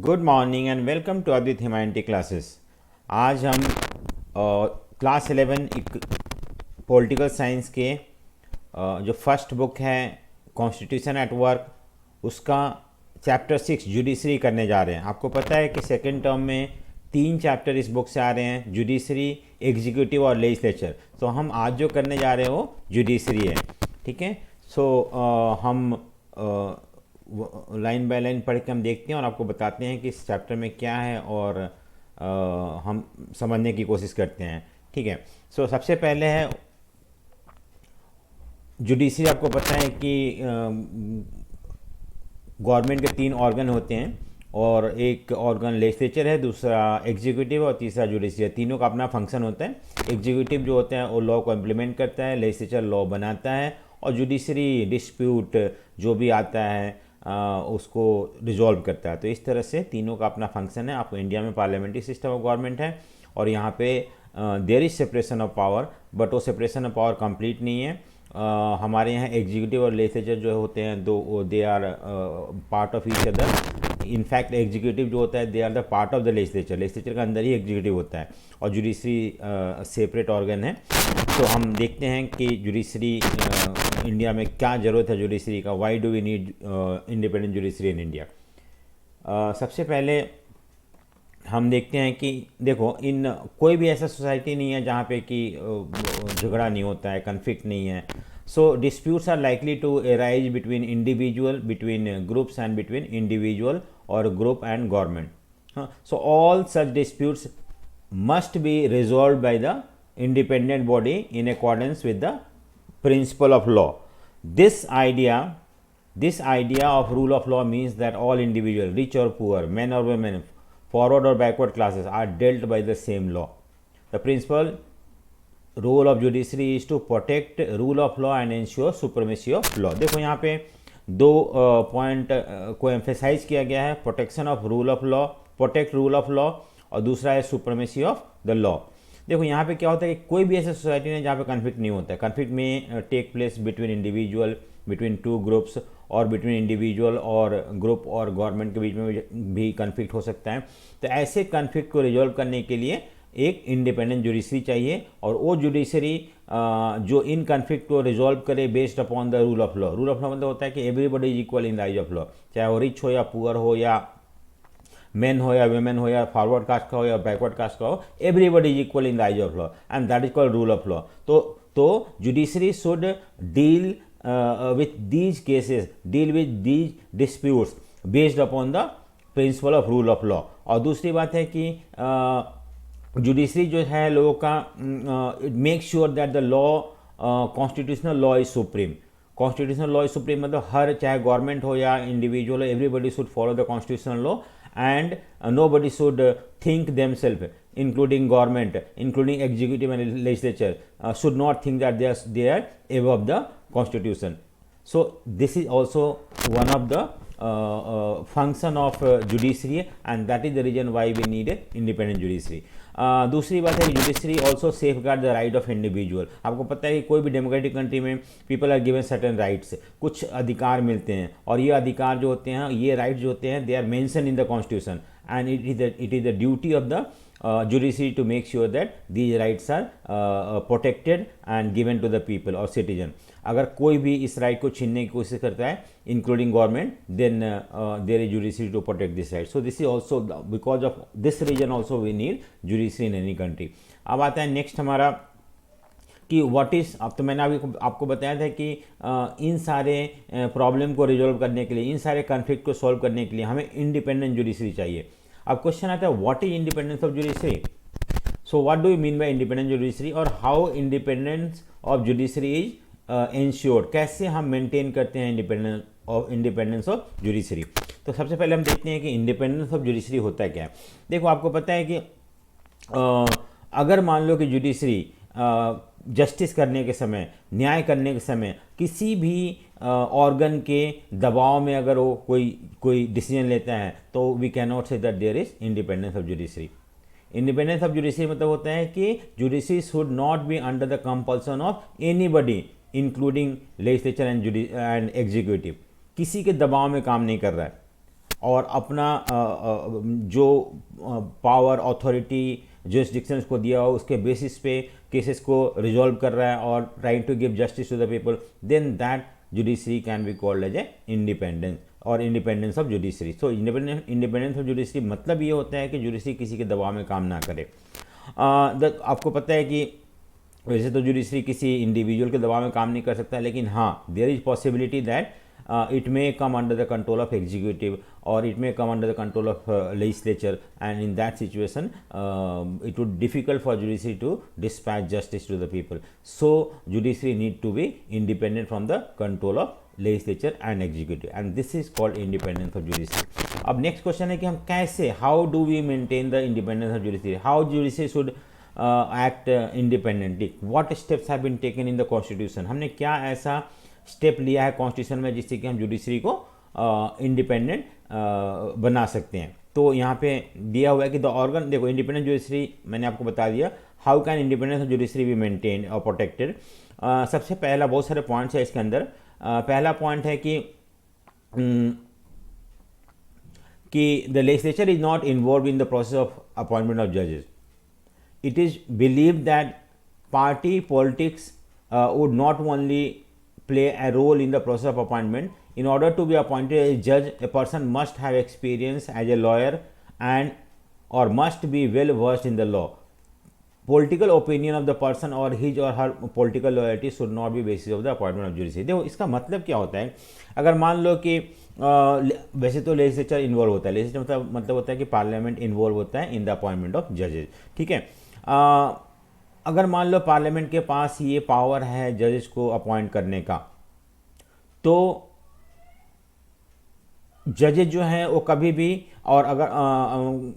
Good morning and welcome to Adit humanity classes. आज हम class 11 political science के जो फर्स्ट बुक है कॉन्स्टिट्यूशन एट वर्क, उसका चैप्टर 6 जुडिशरी करने जा रहे हैं। आपको पता है कि सेकेंड टर्म में 3 चैप्टर इस बुक से आ रहे हैं, जुडिशरी, एग्जीक्यूटिव और लेजिस्लेचर। तो हम आज जो करने जा रहे हैं वो जुडिशरी है। ठीक है, सो हम लाइन बाय लाइन पढ़ के हम देखते हैं और आपको बताते हैं कि इस चैप्टर में क्या है और हम समझने की कोशिश करते हैं। ठीक है, सो सबसे पहले है जुडिशरी। आपको पता है कि गवर्नमेंट के 3 ऑर्गन होते हैं और एक ऑर्गन लेजिस्लेचर है, दूसरा एग्जीक्यूटिव और तीसरा जुडिशरी है। तीनों का अपना फंक्शन होता है। एग्जीक्यूटिव जो होता है वो लॉ को इम्प्लीमेंट करता है, लेजिस्लेचर लॉ बनाता है और जुडिशरी डिस्प्यूट जो भी आता है उसको रिजॉल्व करता है। तो इस तरह से तीनों का अपना फंक्शन है। आपको इंडिया में पार्लियामेंट्री सिस्टम ऑफ गवर्नमेंट है और यहाँ पे there is separation of power, but वो सेपरेशन ऑफ पावर कंप्लीट नहीं है। हमारे यहाँ एग्जीक्यूटिव और लेजिस्लेचर जो होते हैं दो, they are part of each other. In fact executive जो होता है they are the part of the legislature, legislature के अंदर ही एग्जीक्यूटिव होता है और जुडिशरी सेपरेट ऑर्गन है। तो हम देखते हैं कि जुडिशरी इंडिया में क्या ज़रूरत है जुडिशरी का, why do we need independent judiciary in India. सबसे पहले हम देखते हैं कि देखो, इन कोई भी ऐसा सोसाइटी नहीं है जहाँ पे कि झगड़ा नहीं होता है, कन्फ्लिक्ट नहीं है। So disputes are likely to arise between individual, between groups and between individual और group and government. So all such disputes must be resolved by the independent body in accordance with the principle of law. This idea of rule of law means that all individual, rich or poor, men or women, forward or backward classes are dealt by the same law. The principal role of judiciary is to protect rule of law and ensure supremacy of law. देखो यहाँ पे दो point को emphasise किया गया है, protection of rule of law, protect rule of law, और दूसरा है सुप्रीमेसी ऑफ द लॉ। देखो यहाँ पे क्या होता है कि कोई भी ऐसी सोसाइटी नहीं जहाँ पे कन्फ्लिक्ट नहीं होता है। कन्फ्लिक्ट में take place between individual, between two groups, और बिटवीन इंडिविजुअल और ग्रुप और गवर्नमेंट के बीच में भी कन्फ्लिक्ट हो सकता है। तो ऐसे कन्फ्लिक्ट को रिजॉल्व करने के लिए एक इंडिपेंडेंट जुडिशरी चाहिए और वो जुडिशरी जो इन कन्फ्लिक्ट को रिजॉल्व करे based upon the rule of law. Rule of law मतलब होता है कि everybody is equal in the eyes of law, चाहे वो रिच हो या पुअर हो या मेन हो या वेमेन हो या फॉरवर्ड कास्ट का हो या बैकवर्ड कास्ट का हो, everybody is equal in the eyes of law and that is called rule of law. तो judiciary should deal with these cases, deal with these disputes based upon the principle of rule of law. और दूसरी बात है कि judiciary जो है लोगों का make sure that the law, constitutional law is supreme. Constitutional law is supreme मतलब हर, चाहे गवर्नमेंट हो या इंडिविजुअल हो, everybody should follow the constitutional law and nobody should think themselves, including government, including executive and legislature, should not think that they are above the constitution. So this is also one of the function of judiciary and that is the reason why we need a independent judiciary. दूसरी बात है कि judiciary also safeguard the right of individual. आपको पता है कि कोई भी डेमोक्रेटिक कंट्री में people are given certain rights, कुछ अधिकार मिलते हैं और ये अधिकार जो होते हैं, ये राइट्स जो होते हैं, they are mention in the constitution and it is the duty of the judiciary to make sure that these rights are protected and given to the people or citizen. अगर कोई भी इस राइट को छीनने की कोशिश करता है including government, then there is judiciary to protect this right. So this is also because of this reason also we need judiciary in any country. अब आता है नेक्स्ट हमारा कि व्हाट इज़, अब तो मैंने अभी आपको बताया था कि इन सारे प्रॉब्लम को रिजॉल्व करने के लिए, इन सारे कन्फ्लिक्ट को सॉल्व करने के लिए हमें इंडिपेंडेंट जुडिशरी चाहिए। अब क्वेश्चन आता है what is independence of judiciary. So what do you mean by independent judiciary और how independence of judiciary is ensured, कैसे हम मेंटेन करते हैं इंडिपेंडेंस ऑफ जुडिशरी। तो सबसे पहले हम देखते हैं कि इंडिपेंडेंस ऑफ जुडिशरी होता है क्या है। देखो आपको पता है कि अगर मान लो कि जुडिशरी जस्टिस करने के समय, न्याय करने के समय किसी भी ऑर्गन के दबाव में अगर वो कोई डिसीजन लेता है तो we can not say that there is independence of judiciary. Independence of judiciary मतलब होता है कि judiciary should not be under the compulsion of anybody including legislature and executive. किसी के दबाव में काम नहीं कर रहा है और अपना जो पावर अथॉरिटी जुरिस्डिक्शन को दिया हो उसके बेसिस पे केसेस को रिजॉल्व कर रहा है और trying to give justice to the people, then that judiciary can be called as a independence और independence of judiciary. So independence of judiciary मतलब ये होता है कि जुडिशरी किसी के दबाव में काम ना करे। आपको पता है कि वैसे तो जुडिशरी किसी इंडिविजुअल के दबाव में काम नहीं कर सकता, लेकिन हाँ there is possibility that it may come under the control of executive or it may come under the control of legislature, and in that situation it would difficult for judiciary to dispatch justice to the people. So judiciary need to be independent from the control of legislature and executive, and this is called independence of judiciary. अब next question है कि हम कैसे, how do we maintain the independence of judiciary, how judiciary should act independently, what steps have been taken in the constitution, हमने क्या ऐसा step लिया है कॉन्स्टिट्यूशन में जिससे कि हम जुडिशरी को इंडिपेंडेंट बना सकते हैं। तो यहाँ पे दिया हुआ है कि द ऑर्गन, देखो इंडिपेंडेंट जुडिशरी मैंने आपको बता दिया, how can independence of judiciary be maintain और प्रोटेक्टेड। सबसे पहला, बहुत सारे पॉइंट्स है इसके अंदर। पहला पॉइंट है कि the legislature is not involve in the process of appointment of जजेस। It is believe that party politics would not only play a role in the process of appointment. In order to be appointed as a judge, a person must have experience as a lawyer and or must be well versed in the law. Political opinion of the person or his or her political loyalty should not be basis of the appointment of judiciary. देखो इसका मतलब क्या होता है, अगर मान लो कि वैसे तो लेजिस्लेचर इन्वॉल्व होता है, लेजिस्लेचर मतलब होता है कि पार्लियामेंट इन्वॉल्व होता है इन द अपॉइंटमेंट ऑफ जजेस, ठीक है। अगर मान लो पार्लियामेंट के पास ये पावर है जजेस को अपॉइंट करने का, तो जजेस जो हैं वो कभी भी, और अगर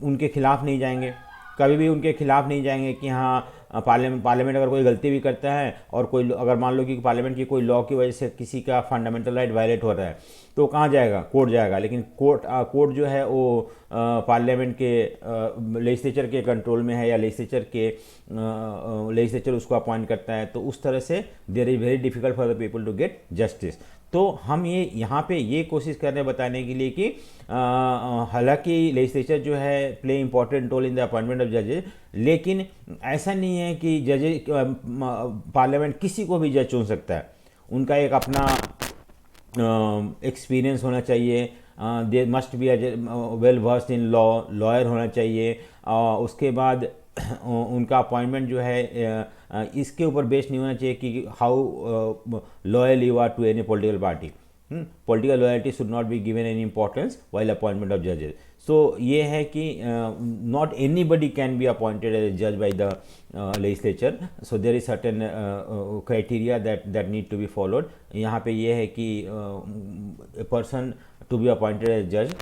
उनके खिलाफ नहीं जाएंगे, कभी भी उनके खिलाफ नहीं जाएंगे कि हाँ पार्लियामेंट अगर कोई गलती भी करता है और कोई अगर मान लो कि पार्लियामेंट की कोई लॉ की वजह से किसी का फंडामेंटल राइट वायलेट हो रहा है तो कहाँ जाएगा, कोर्ट जाएगा। लेकिन कोर्ट जो है वो पार्लियामेंट के लेजिस्लेचर के कंट्रोल में है या लेजिस्लेचर उसको अपॉइंट करता है, तो उस तरह से there is very difficult for the people to get justice. तो हम ये यहाँ पे ये कोशिश कर रहे हैं बताने के लिए कि हालांकि लेजिस्लेचर जो है play important role in the appointment of जजेस, लेकिन ऐसा नहीं है कि जजेस पार्लियामेंट किसी को भी जज चुन सकता है। उनका एक अपना एक्सपीरियंस होना चाहिए, they must be well versed in law, lawyer होना चाहिए। उसके बाद उनका अपॉइंटमेंट जो है इसके ऊपर बेस्ड नहीं होना चाहिए कि how loyal you are to any political party. Political loyalty should not be given any importance while appointment of जजेस। सो ये है कि not anybody can be appointed as a जज by the legislature, so there is certain criteria that need to be followed. यहाँ पे ये है कि a person to be appointed as judge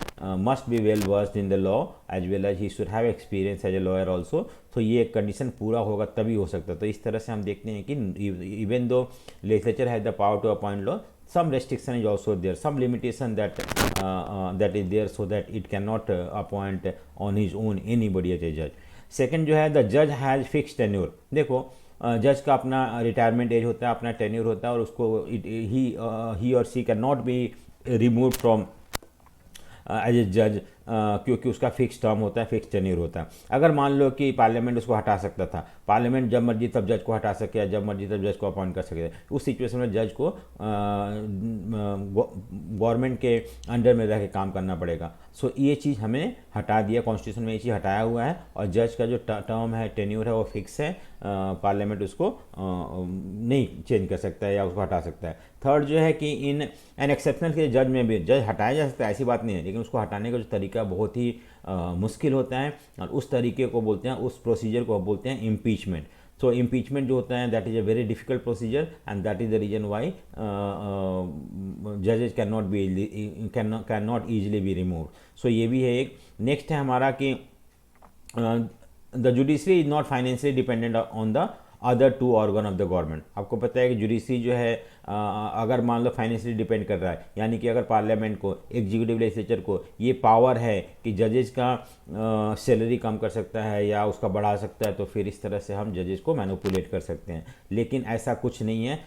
must be well versed in the law as well as he should have experience as a lawyer also. तो ये एक condition पूरा होगा तभी हो सकता है। तो इस तरह से हम देखते हैं कि even though legislature has the power to appoint law, some restriction is also there, some limitation that is there so that it cannot appoint on his own anybody as a judge. Second जो है the judge has fixed tenure। देखो जज का अपना retirement age होता है, अपना tenure होता है और उसको ही और she can not be remove from as a जज क्योंकि उसका फिक्स टर्म होता है, फिक्स टेन्योर होता है। अगर मान लो कि पार्लियामेंट उसको हटा सकता था, पार्लियामेंट जब मर्जी तब जज को हटा सके या जब मर्जी तब जज को अपॉइंट कर सके, उस सिचुएशन में जज को गवर्नमेंट के अंडर में रह के काम करना पड़ेगा। सो ये चीज़ हमें हटा दिया, कॉन्स्टिट्यूशन में ये चीज़ हटाया हुआ है और जज का जो टर्म है, टेन्योर है, वो फिक्स है। पार्लियामेंट उसको नहीं चेंज कर सकता है या उसको हटा सकता है। थर्ड जो है कि इन एन एक्सेप्शनल के जज में भी जज हटाया जा सकता है, ऐसी बात नहीं है, लेकिन उसको हटाने का जो तरीका बहुत ही मुश्किल होता है और उस तरीके को बोलते हैं, उस प्रोसीजर को बोलते हैं इम्पीचमेंट। सो इम्पीचमेंट जो होता है that is a very difficult procedure and that is the reason why जजेज can not easily be remove. So ये भी है एक। नेक्स्ट है हमारा कि the judiciary is not financially dependent on the other two organ of the government. आपको पता है कि जुडिशरी जो है अगर मान लो फाइनेंशियली डिपेंड कर रहा है, यानी कि अगर पार्लियामेंट को, एग्जीक्यूटिव लेजिस्लेचर को ये पावर है कि जजेस का सैलरी कम कर सकता है या उसका बढ़ा सकता है, तो फिर इस तरह से हम जजेस को मैनिपुलेट कर सकते हैं। लेकिन ऐसा कुछ नहीं है।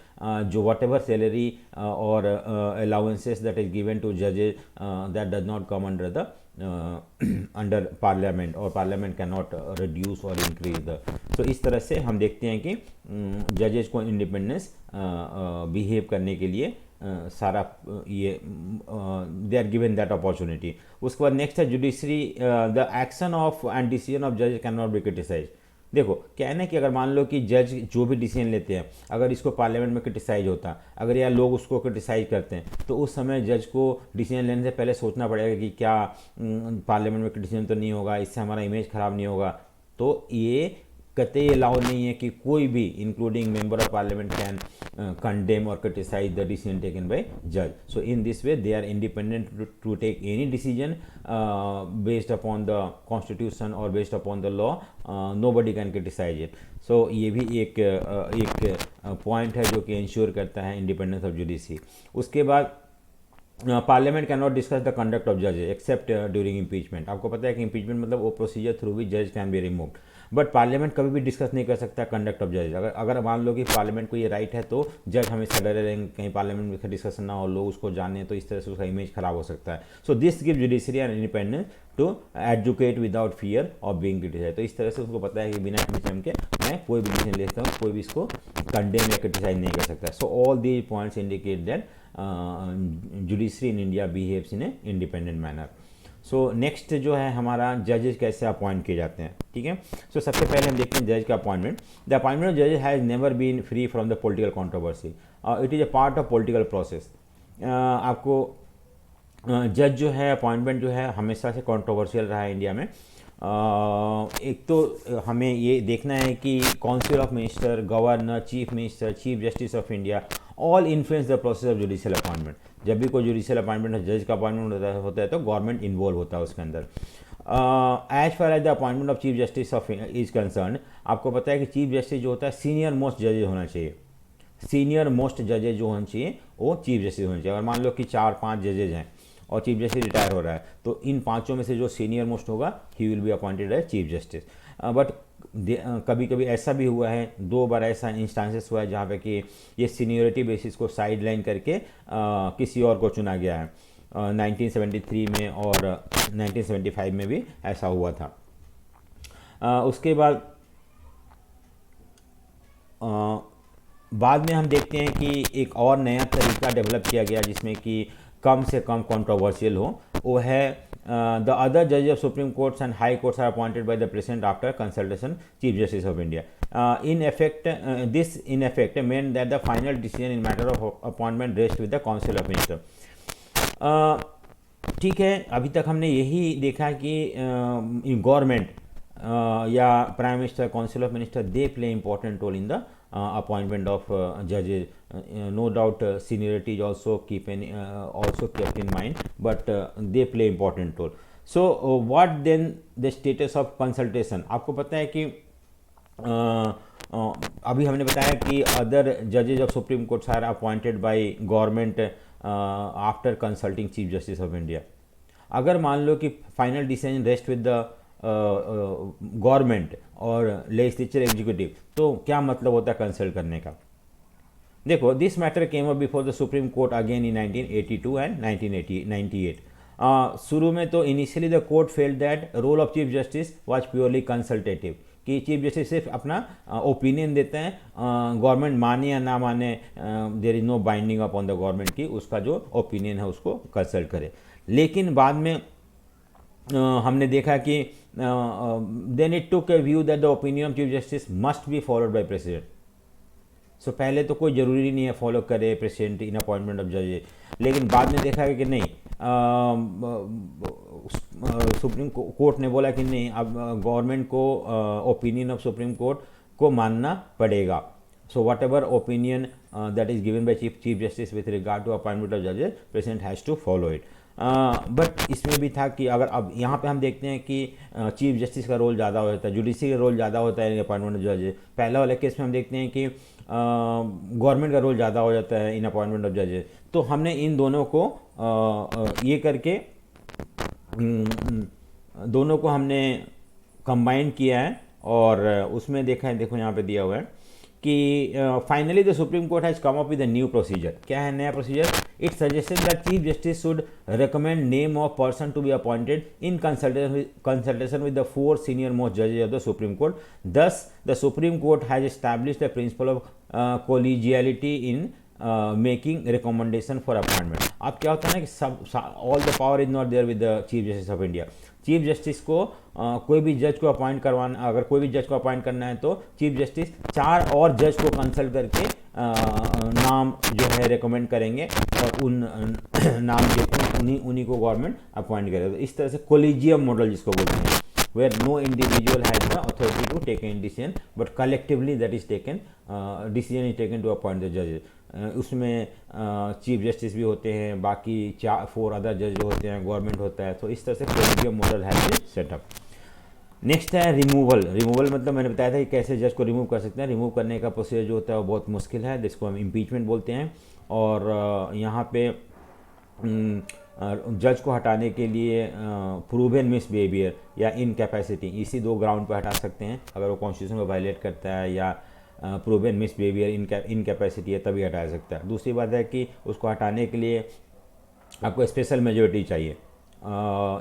जो वट एवर सैलरी और allowances that is given to जजेस that does not come under the under parliament, और पार्लियामेंट कैन नॉट रिड्यूस और इंक्रीज द। तो इस तरह से हम देखते हैं कि जजेस को इंडिपेंडेंस बिहेव करने के लिए सारा ये they are given that opportunity. उसके बाद नेक्स्ट है judiciary, the action of and decision of जज कैन नॉट बी क्रिटिसाइज। देखो क्या है ना कि अगर मान लो कि जज जो भी डिसीजन लेते हैं, अगर इसको पार्लियामेंट में क्रिटिसाइज होता, अगर यार लोग उसको क्रिटिसाइज करते हैं, तो उस समय जज को डिसीजन लेने से पहले सोचना पड़ेगा कि क्या पार्लियामेंट में क्रिटिसिजन तो नहीं होगा, इससे हमारा इमेज खराब नहीं होगा। तो ये कतई अलाउ नहीं है कि कोई भी including member of parliament can condemn or criticize the decision taken by judge. So in this way they are independent to take any decision based upon the constitution or based upon the law. Nobody can criticize it. So ये भी एक point है जो कि ensure करता है independence of judiciary. उसके बाद parliament can not discuss the conduct of जजेस एक्सेप्ट ड्यूरिंग इम्पीचमेंट। आपको पता है कि इम्पीचमेंट मतलब वो प्रोसीजर थ्रू विच जज can be removed, but parliament कभी भी डिस्कस नहीं कर सकता कंडक्ट ऑफ जजेस। अगर मान लो कि पार्लियामेंट को ये राइट है, तो जज हमेशा डरे रहेंगे कहीं पार्लियामेंट में डिस्कशन ना हो, लोग उसको जाने, तो इस तरह से उसका इमेज खराब हो सकता है। So this give judiciary an independence to advocate without fear of being criticise. तो इस तरह से उसको पता है कि बिना क्रिटिसिज्म के मैं कोई भी डिसीजन लेता हूँ, कोई भी इसको कंडेम या क्रिटिसाइज नहीं कर सकता। So all these points indicate that judiciary in India behaves in a independent manner. So next जो है हमारा जजेस कैसे अपॉइंट किए जाते हैं, ठीक है। सो सबसे पहले हम देखते हैं जज का अपॉइंटमेंट। द अपॉइंटमेंट ऑफ जजेस has never been free from the political controversy, it is a part of political process. आपको जज जो है अपॉइंटमेंट जो है हमेशा से कंट्रोवर्शियल रहा है इंडिया में। एक तो हमें ये देखना है कि council of minister, governor, chief minister, chief justice of India all influence the process of judicial appointment. जब भी कोई जुडिशियल अपॉइंटमेंट जज का अपॉइंटमेंट होता है तो गवर्नमेंट इन्वॉल्व होता है उसके अंदर। As far as the appointment of chief justice of is concern, आपको पता है कि चीफ जस्टिस जो होता है सीनियर मोस्ट जजेज होना चाहिए। सीनियर मोस्ट जजेज जो होना चाहिए वो चीफ जस्टिस होना चाहिए। अगर मान लो कि 4-5 जजेज हैं और चीफ जस्टिस रिटायर हो रहा है, तो इन पांचों में से जो सीनियर मोस्ट होगा he will be appointed as chief justice. But कभी कभी ऐसा भी हुआ है, 2 बार ऐसा इंस्टांसेस हुआ है जहाँ पे कि ये सीनियरिटी बेसिस को साइड लाइन करके किसी और को चुना गया है। 1973 में और 1975 में भी ऐसा हुआ था। उसके बाद में हम देखते हैं कि एक और नया तरीका डेवलप किया गया जिसमें कि कम से कम कंट्रोवर्शियल हो, वो है the other judges of Supreme Courts and High Courts are appointed by the President after consultation Chief Justice of India. This in effect meant that the final decision in matter of appointment rests with the Council of Minister. ठीक है, अभी तक हमने यही देखा कि government या prime minister, council of minister, they play important role in the appointment of judges. No doubt seniority is also kept in mind, but they play important role. So what then the status of consultation? आपको पता है कि अभी हमने बताया कि other जजेज of supreme court are appointed by government after consulting chief justice of India. अगर मान लो कि final decision rest with the government और लेजिस्लेचर एग्जीक्यूटिव, तो क्या मतलब होता है कंसल्ट करने का? देखो, this matter came up before the supreme court again in 1982 and 1998। शुरू में तो initially the court felt that role of chief justice was purely consultative, कि चीफ जस्टिस सिर्फ अपना ओपिनियन देते हैं, गवर्नमेंट माने या ना माने, there is no binding upon the government की उसका जो ओपिनियन है उसको कंसल्ट करे। लेकिन बाद में हमने देखा कि then it took a view that the opinion of chief justice must be followed by president. So पहले तो कोई ज़रूरी नहीं है फॉलो करे प्रेसिडेंट इन अपॉइंटमेंट ऑफ जजेस, लेकिन बाद में देखा कि नहीं, सुप्रीम कोर्ट ने बोला कि नहीं, अब गवर्नमेंट को ओपिनियन ऑफ सुप्रीम कोर्ट को मानना पड़ेगा। So whatever opinion that is given by chief justice with regard to appointment of जजेस, president has to follow it. But इसमें भी था कि अगर अब यहाँ पे हम देखते हैं कि चीफ जस्टिस का रोल ज़्यादा हो जाता है, जुडिशरी का रोल ज़्यादा होता है इन अपॉइंटमेंट ऑफ जजेस। पहला वाले केस में हम देखते हैं कि गवर्नमेंट का रोल ज़्यादा हो जाता है इन अपॉइंटमेंट ऑफ जजेस। तो हमने इन दोनों को ये करके दोनों को हमने कंबाइन किया है और उसमें देखा है, देखो यहाँ पे दिया हुआ है कि finally the supreme court has come up with a new procedure. क्या है नया procedure? It suggested that chief justice should recommend name of person to be appointed in consultation with the 4 senior most judges of the Supreme Court. Thus, the Supreme Court has established the principle of collegiality in making recommendation for appointment. अब क्या होता है ना कि सब all the power is not there with the Chief Justice of India. Chief justice को कोई भी जज को अपॉइंट करवाना, अगर कोई भी जज को अपॉइंट करना है तो चीफ जस्टिस 4 और जज को कंसल्ट करके नाम जो है रिकमेंड करेंगे और उन नाम के उन्हीं को गवर्नमेंट अपॉइंट करेगा। तो इस तरह से कोलिजियम मॉडल जिसको बोलते हैं, where no individual has the authority to take any decision but collectively that is taken decision is taken to appoint the judges. उसमें चीफ जस्टिस भी होते हैं, बाकी 4 अदर जज होते हैं, गवर्नमेंट होता है। तो इस तरह से कोलिजियम मॉडल है सेटअप। नेक्स्ट है रिमूवल। रिमूवल मतलब मैंने बताया था कि कैसे जज को रिमूव कर सकते हैं। रिमूव करने का प्रोसीजर जो होता है वो बहुत मुश्किल है, जिसको हम इम्पीचमेंट बोलते हैं। और यहाँ पे जज को हटाने के लिए प्रूवन मिसबिहेवियर या इनकैपेसिटी, इसी 2 ग्राउंड पर हटा सकते हैं। अगर वो कॉन्स्टिट्यूशन को वायलेट करता है या प्रूवन मिसबिहेवियर इनकैपेसिटी है तभी हटा सकता है। दूसरी बात है कि उसको हटाने के लिए आपको स्पेशल मेजोरिटी चाहिए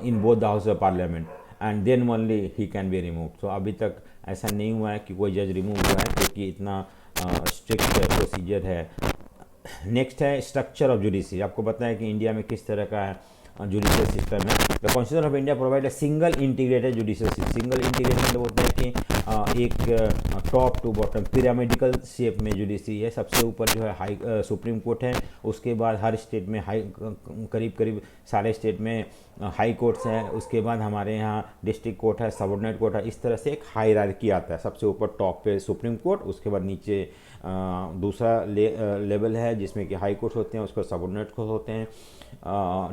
in both the house of parliament and then only he can be remove. तो अभी तक ऐसा नहीं हुआ है कि कोई जज रिमूव हुआ है, क्योंकि इतना स्ट्रिक्ट प्रोसीजर है। नेक्स्ट है स्ट्रक्चर ऑफ जुडिशरी। आपको पता है कि इंडिया में किस तरह का जुडिशियल सिस्टम है। The constitution of India provide a single integrated judicial system. Single integrated मतलब होता है कि एक top to bottom pyramidical shape में जुडिशरी है। सबसे ऊपर जो है हाई सुप्रीम कोर्ट है, उसके बाद हर स्टेट में करीब सारे स्टेट में हाई कोर्ट्स हैं, उसके बाद हमारे यहाँ डिस्ट्रिक्ट कोर्ट है, सबऑर्डिनेट कोर्ट है। इस तरह से एक हायरार्की आता है। सबसे ऊपर टॉप पे सुप्रीम कोर्ट, उसके बाद नीचे दूसरा लेवल है जिसमें कि हाई कोर्ट होते हैं, उसके बाद सबऑर्डिनेट कोर्ट होते हैं,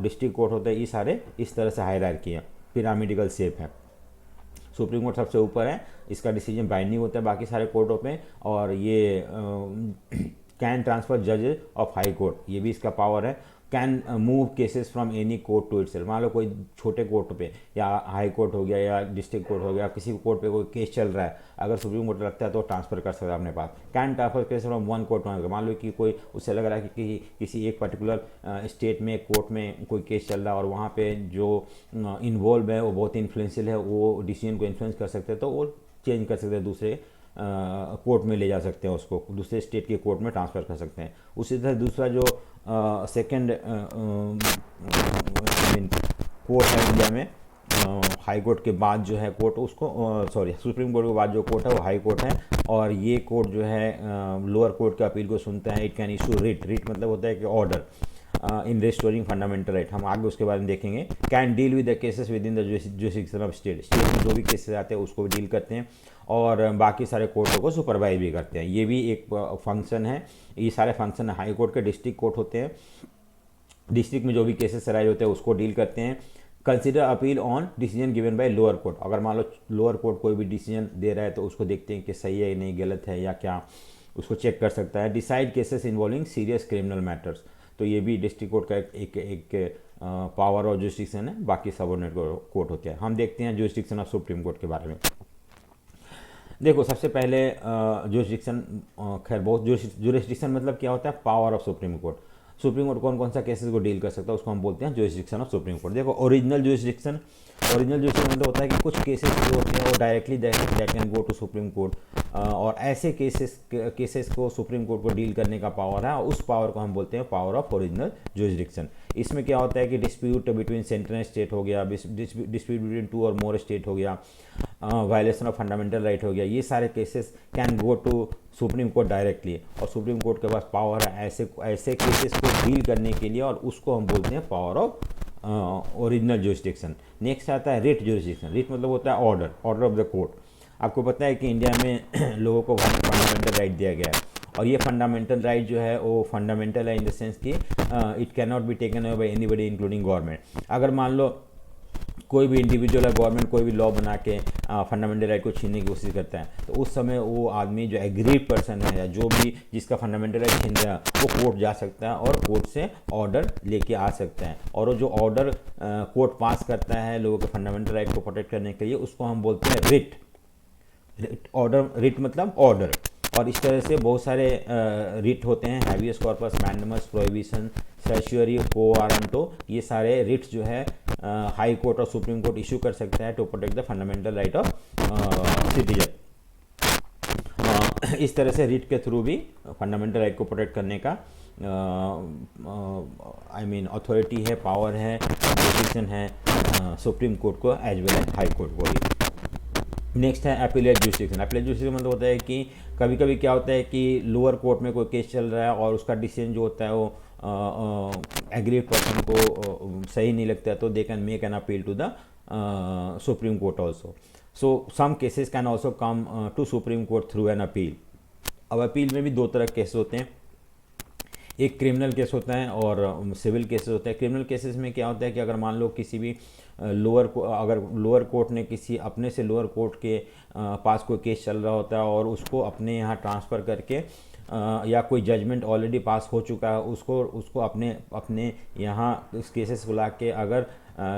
डिस्ट्रिक्ट कोर्ट होते हैं। ये सारे इस तरह से हायरार्की है, पिरामिडिकल शेप है। सुप्रीम कोर्ट सबसे ऊपर है, इसका डिसीजन बाइंडिंग होता है बाकी सारे कोर्टों पे। और ये कैन ट्रांसफर जजेस ऑफ हाई कोर्ट, ये भी इसका पावर है। Can move cases from any court to itself. मान लो कोई छोटे कोर्ट पे या हाई कोर्ट हो गया या डिस्ट्रिक्ट कोर्ट हो गया, किसी कोर्ट पे कोई केस चल रहा है, अगर सुप्रीम कोर्ट लगता है तो ट्रांसफर कर सकता है अपने पास। Can transfer case from one court to, मान लो कि कोई उससे लग रहा है कि किसी एक पर्टिकुलर स्टेट में कोर्ट में कोई केस चल रहा है और वहाँ पे जो इन्वॉल्व है वो बहुत इन्फ्लुएंशियल है, वो डिसीजन को इन्फ्लुएंस कर सकते हैं, तो वो चेंज कर सकते हैं, दूसरे कोर्ट में ले जा सकते हैं, उसको दूसरे स्टेट के कोर्ट में ट्रांसफ़र कर सकते हैं। उसी तरह दूसरा जो सेकंड कोर्ट है इंडिया में, हाई कोर्ट के बाद जो है कोर्ट, उसको सुप्रीम कोर्ट के बाद जो कोर्ट है वो हाई कोर्ट है। और ये कोर्ट जो है लोअर कोर्ट के अपील को सुनता है। It can issue writ. Writ मतलब होता है कि order in restoring fundamental right, हम आगे उसके बारे में देखेंगे। Can deal with the cases with in the jurisdiction of state. State में जो भी केसेस आते हैं उसको भी डील करते हैं और बाकी सारे कोर्टों को सुपरवाइज भी करते हैं। ये भी एक फंक्शन है। ये सारे फंक्शन हाई कोर्ट के। डिस्ट्रिक्ट कोर्ट होते हैं, डिस्ट्रिक्ट में जो भी केसेस राइज होते हैं उसको डील करते हैं। Consider appeal on decision given by lower court. अगर मान लो लोअर कोर्ट कोई भी डिसीजन दे रहा है तो उसको देखते हैं कि सही है नहीं, गलत है या क्या, उसको चेक कर सकता है। Decide cases involving serious criminal matters. तो ये भी डिस्ट्रिक्ट कोर्ट का एक पावर और जुरिसडिक्शन है। बाकी सबऑर्डिनेट कोर्ट होते हैं। हम देखते हैं जुरिसडिक्शन ऑफ सुप्रीम कोर्ट के बारे में। देखो सबसे पहले जुरिसडिक्शन, खैर बहुत जुरिसडिक्शन मतलब क्या होता है? Power of supreme court. Supreme court कौन कौन सा केसेस को डील कर सकता है उसको हम बोलते हैं जुरिसडिक्शन ऑफ सुप्रीम कोर्ट। देखो ओरिजिनल जुरिसडिक्शन मतलब होता है कि कुछ केसेस जो होते हैं वो directly that can go to supreme court, और ऐसे केसेस को सुप्रीम कोर्ट को डील करने का पावर है, उस पावर को हम बोलते हैं पावर ऑफ ओरिजिनल जुरिसडिक्शन। इसमें क्या होता है कि dispute between centre and state हो गया, डिस्प्यूट बिटवीन 2 और मोर स्टेट हो गया, वायलेशन ऑफ फंडामेंटल राइट हो गया, ये सारे cases can go to supreme court directly. और सुप्रीम कोर्ट के पास पावर है ऐसे केसेस को डील करने के लिए, और उसको हम बोलते हैं power of original jurisdiction. Next आता है रिट जुरिसडिक्शन। रिट मतलब होता है ऑर्डर ऑफ द कोर्ट। आपको पता है कि इंडिया में लोगों को फंडामेंटल राइट दिया गया है, और ये फंडामेंटल राइट जो है वो फंडामेंटल है इन द सेंस कि it can not be taken away by anybody including government. अगर मान लो कोई भी इंडिविजुअल या गवर्नमेंट कोई भी लॉ बना के फंडामेंटल राइट को छीनने की कोशिश करता है, तो उस समय वो आदमी जो एग्रीड पर्सन है या जो भी जिसका फंडामेंटल राइट छीन रहा है वो कोर्ट जा सकता है और कोर्ट से ऑर्डर लेके आ सकता है। और वो जो ऑर्डर कोर्ट पास करता है लोगों के फंडामेंटल राइट को प्रोटेक्ट करने के लिए, उसको हम बोलते हैं रिट। ऑर्डर, रिट मतलब ऑर्डर। और इस तरह से बहुत सारे रिट होते हैं, habeas corpus, mandamus, prohibition, certiorari, quo warranto. ये सारे रिट्स जो है हाई कोर्ट और सुप्रीम कोर्ट इशू कर सकता है to protect the fundamental right of citizen. इस तरह से रिट के थ्रू भी फंडामेंटल राइट को प्रोटेक्ट करने का आई मीन अथॉरिटी है, पावर है, डिसीजन है सुप्रीम कोर्ट को as well as high court को भी। नेक्स्ट है अपीलेट जुरिस्डिक्शन। अपीलेट जुरिस्डिक्शन मतलब होता है कि कभी कभी क्या होता है कि लोअर कोर्ट में कोई केस चल रहा है और उसका डिसीजन जो होता है वो एग्रीड पर्सन को सही नहीं लगता है, तो they can make an appeal to the supreme court also. So some cases can also come to supreme court through an appeal. अब अपील में भी दो तरह के केस होते हैं, एक क्रिमिनल केस होता है और सिविल केसेस होते हैं। क्रिमिनल केसेस में क्या होता है कि अगर मान लो किसी भी अगर लोअर कोर्ट ने किसी अपने से लोअर कोर्ट के पास कोई केस चल रहा होता है और उसको अपने यहाँ ट्रांसफ़र करके या कोई जजमेंट ऑलरेडी पास हो चुका है उसको अपने यहाँ उस केसेस को ला के अगर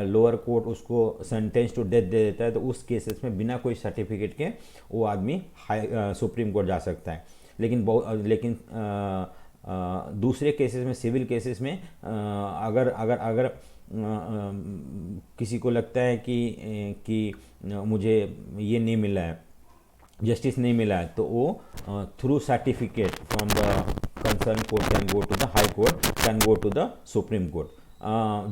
लोअर कोर्ट उसको सेंटेंस टू डेथ दे देता है, तो उस केसेस में बिना कोई सर्टिफिकेट के वो आदमी सुप्रीम कोर्ट जा सकता है। लेकिन दूसरे केसेस में, सिविल केसेस में अगर किसी को लगता है कि मुझे ये नहीं मिला है, जस्टिस नहीं मिला है, तो वो through certificate from the concern court can go to the high court, can go to the supreme court.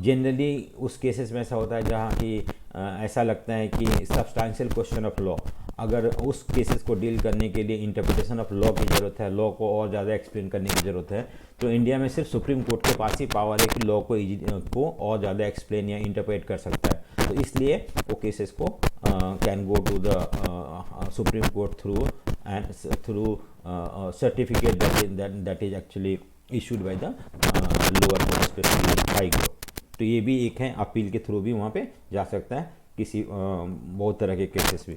Generally उस केसेस में ऐसा होता है जहाँ कि ऐसा लगता है कि सब्सटेंशियल क्वेश्चन ऑफ लॉ, अगर उस केसेस को डील करने के लिए इंटरप्रिटेशन ऑफ लॉ की ज़रूरत है, लॉ को और ज़्यादा एक्सप्लेन करने की ज़रूरत है, तो इंडिया में सिर्फ सुप्रीम कोर्ट के पास ही पावर है कि लॉ को और ज़्यादा एक्सप्लेन या इंटरप्रेट कर सकता है। तो इसलिए वो केसेस को can go to the supreme court through certificate that is actually issued by the lower court, specially high court. तो ये भी एक है, अपील के थ्रू भी वहाँ पे जा सकता है किसी बहुत तरह के केसेस भी।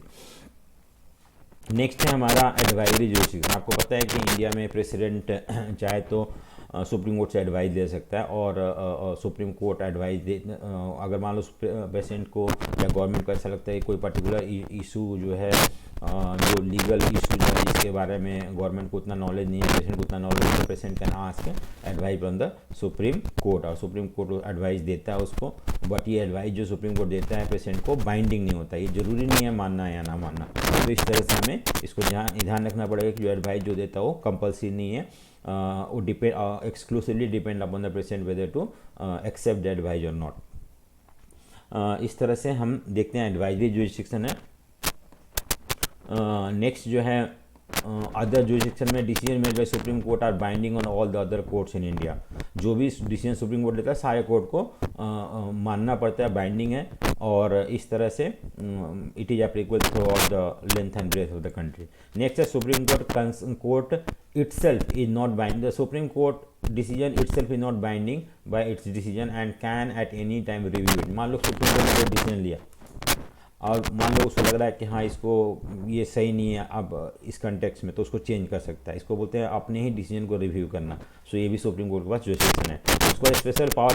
नेक्स्ट है हमारा एडवाइजरी जुरिस्डिक्शन। आपको पता है कि इंडिया में प्रेसिडेंट चाहे तो सुप्रीम कोर्ट से एडवाइस ले सकता है और सुप्रीम कोर्ट एडवाइस दे, अगर मान लो प्रेसिडेंट को या गवर्नमेंट को ऐसा लगता है कोई पर्टिकुलर इशू जो है, जो लीगल इशू जो है जिसके बारे में गवर्नमेंट को उतना नॉलेज नहीं है, प्रेसिडेंट को उतना नॉलेज है, तो president can ask advice from the supreme court और सुप्रीम कोर्ट एडवाइस देता है उसको। बट ये एडवाइस जो सुप्रीम कोर्ट देता है प्रेसिडेंट को बाइंडिंग नहीं होता, ये जरूरी नहीं है मानना या ना मानना। तो इस तरह से हमें इसको ध्यान रखना पड़ेगा कि जो एडवाइस जो देता है वो कंपल्सरी नहीं है, वो exclusively depend upon the president whether to accept the advice और नॉट। इस तरह से हम देखते हैं एडवाइजरी जुरिस्डिक्शन है। नेक्स्ट जो है अदर जुरिस्डिक्शन में decision made by supreme court are binding on all the other courts in India. जो भी डिसीजन सुप्रीम कोर्ट लेता है सारे कोर्ट को मानना पड़ता है, बाइंडिंग है, और इस तरह से it is applicable throughout the length and breadth of the country. Next है supreme court itself is not binding. The Supreme Court decision itself is not binding by its decision and can at any time review it. मान लो supreme court ने कोई decision लिया और मान लो उसको लग रहा है कि हाँ इसको ये सही नहीं है अब इस कंटेक्स्ट में, तो उसको चेंज कर सकता है। इसको बोलते हैं अपने ही डिसीजन को रिव्यू करना। सो ये भी सुप्रीम कोर्ट के पास जुरिस्डिक्शन है। उसको special power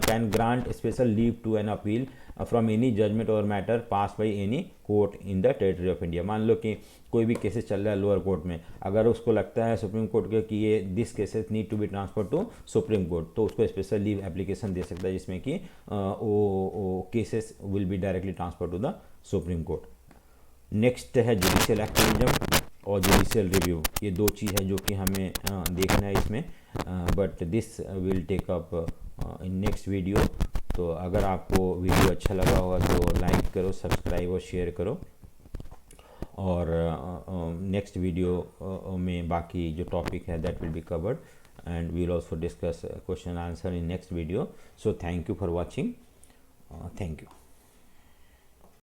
can grant special leave to an appeal from any judgment और matter passed by any court in the territory of India. मान लो कि कोई भी केसेस चल रहा है लोअर कोर्ट में, अगर उसको लगता है सुप्रीम कोर्ट के कि ये this cases need to be transfer to supreme court, तो उसको स्पेशल लीव एप्लीकेशन दे सकता है जिसमें कि वो cases will be directly transfer to the supreme court. Next है जुडिशियल एक्टिविज्म और जुडिशियल रिव्यू। ये दो चीज़ है जो कि हमें देखना है इसमें, but this will take up in next video. तो अगर आपको वीडियो अच्छा लगा होगा तो लाइक करो, सब्सक्राइब और शेयर करो, और नेक्स्ट वीडियो में बाकी जो टॉपिक है that will be covered and we will also discuss question answer in next video. So thank you for watching, thank you.